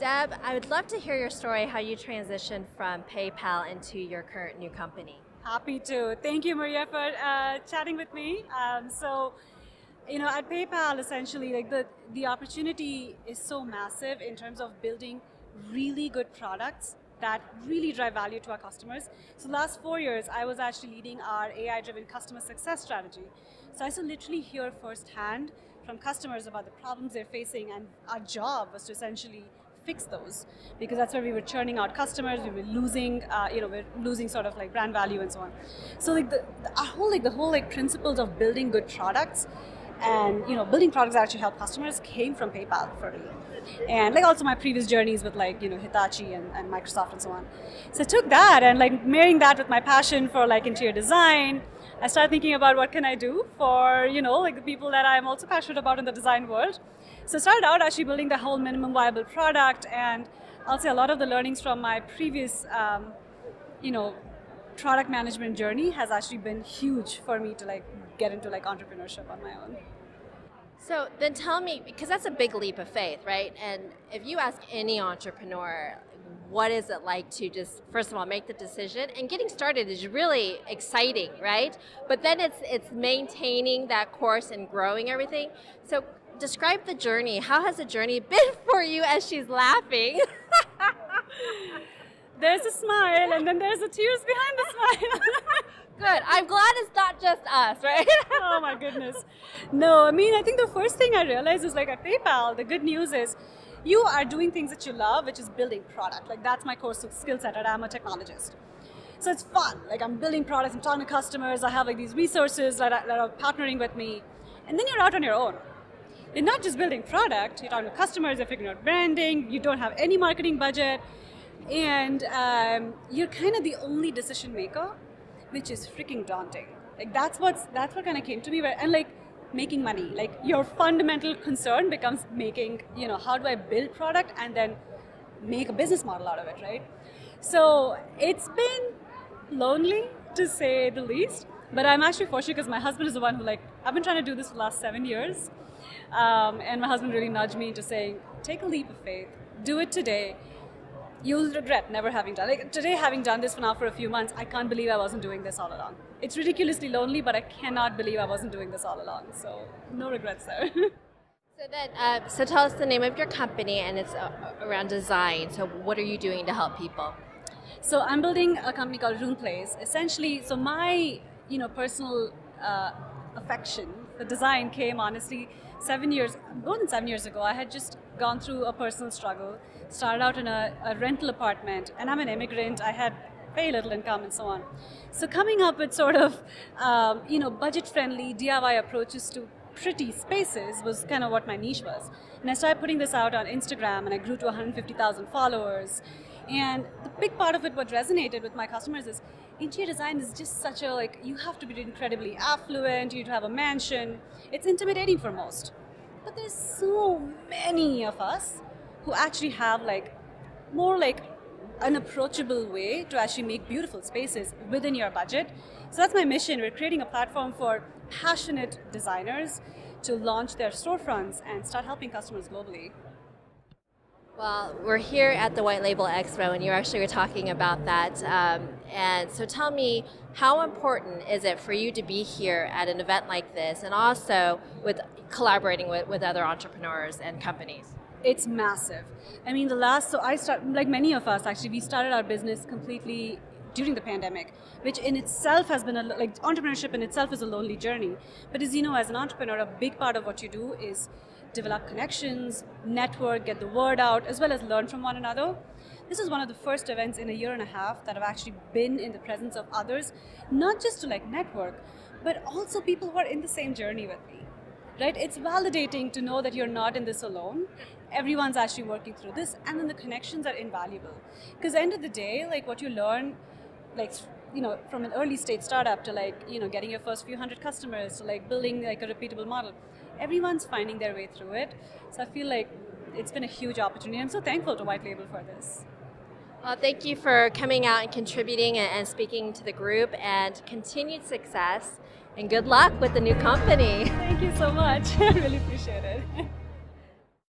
Deb, I would love to hear your story, how you transitioned from PayPal into your current new company. Happy to. Thank you, Maria, for chatting with me. At PayPal, essentially, like the opportunity is so massive in terms of building really good products that really drive value to our customers. So the last 4 years, I was actually leading our AI-driven customer success strategy. So I used to literally hear firsthand from customers about the problems they're facing, and our job was to essentially fix those, because that's where we were churning out customers, we were losing, we're losing sort of like brand value and so on. So like the whole principles of building good products and building products that actually help customers came from PayPal for me. And like also my previous journeys with Hitachi and Microsoft and so on. So I took that and like marrying that with my passion for like interior design, I started thinking about what can I do for the people that I'm also passionate about in the design world. So I started out actually building the whole minimum viable product, and I'll say a lot of the learnings from my previous product management journey has actually been huge for me to like get into like entrepreneurship on my own. So then tell me, because that's a big leap of faith, right? And if you ask any entrepreneur, what is it like to just, first of all, make the decision? And getting started is really exciting, right? But then it's maintaining that course and growing everything. So describe the journey. How has the journey been for you as she's laughing? There's a smile and then there's the tears behind the smile. Good. I'm glad it's not just us, right? Oh my goodness. No, I mean, I think the first thing I realized is like at PayPal, the good news is you are doing things that you love, which is building product. Like that's my core skill set, and I'm a technologist. So it's fun. Like I'm building products, I'm talking to customers, I have like these resources that are partnering with me. And then you're out on your own. You're not just building product, you're talking to customers, you're figuring out branding, you don't have any marketing budget, and you're kind of the only decision maker, which is freaking daunting. Like that's what kind of came to me, and like making money. Like your fundamental concern becomes making, how do I build product and then make a business model out of it, right? So it's been lonely to say the least, but I'm actually fortunate because my husband is the one who I've been trying to do this for the last 7 years. And my husband really nudged me into saying, take a leap of faith, do it today. You'll regret never having done it. Like today, having done this now for a few months, I can't believe I wasn't doing this all along. It's ridiculously lonely, but I cannot believe I wasn't doing this all along. So no regrets there. So tell us the name of your company, and it's around design. So what are you doing to help people? So I'm building a company called Room Plays. Essentially, so my personal affection for design came honestly more than 7 years ago. I had just gone through a personal struggle, started out in a rental apartment, and I'm an immigrant. I had very little income and so on. So coming up with sort of budget-friendly DIY approaches to pretty spaces was kind of what my niche was. And I started putting this out on Instagram, and I grew to 150,000 followers. And the big part of it, what resonated with my customers is interior design is just such a, you have to be incredibly affluent, you need to have a mansion. It's intimidating for most. But there's so many of us who actually have more an approachable way to actually make beautiful spaces within your budget. So that's my mission. We're creating a platform for passionate designers to launch their storefronts and start helping customers globally. Well, we're here at the White Label Expo, and you actually were talking about that. And so tell me, how important is it for you to be here at an event like this, and also with collaborating with other entrepreneurs and companies? It's massive. I mean, like many of us, actually, we started our business completely during the pandemic, which in itself has been entrepreneurship in itself is a lonely journey. But as you know, as an entrepreneur, a big part of what you do is develop connections, network, get the word out, as well as learn from one another. This is one of the first events in a year and a half that I've actually been in the presence of others, not just to network, but also people who are in the same journey with me, right? It's validating to know that you're not in this alone. Everyone's actually working through this, and then the connections are invaluable. Because at the end of the day, what you learn, from an early stage startup to getting your first few hundred customers to building a repeatable model, everyone's finding their way through it. So I feel like it's been a huge opportunity. I'm so thankful to White Label for this. Well, thank you for coming out and contributing and speaking to the group, and continued success, and good luck with the new company. Thank you so much. I really appreciate it.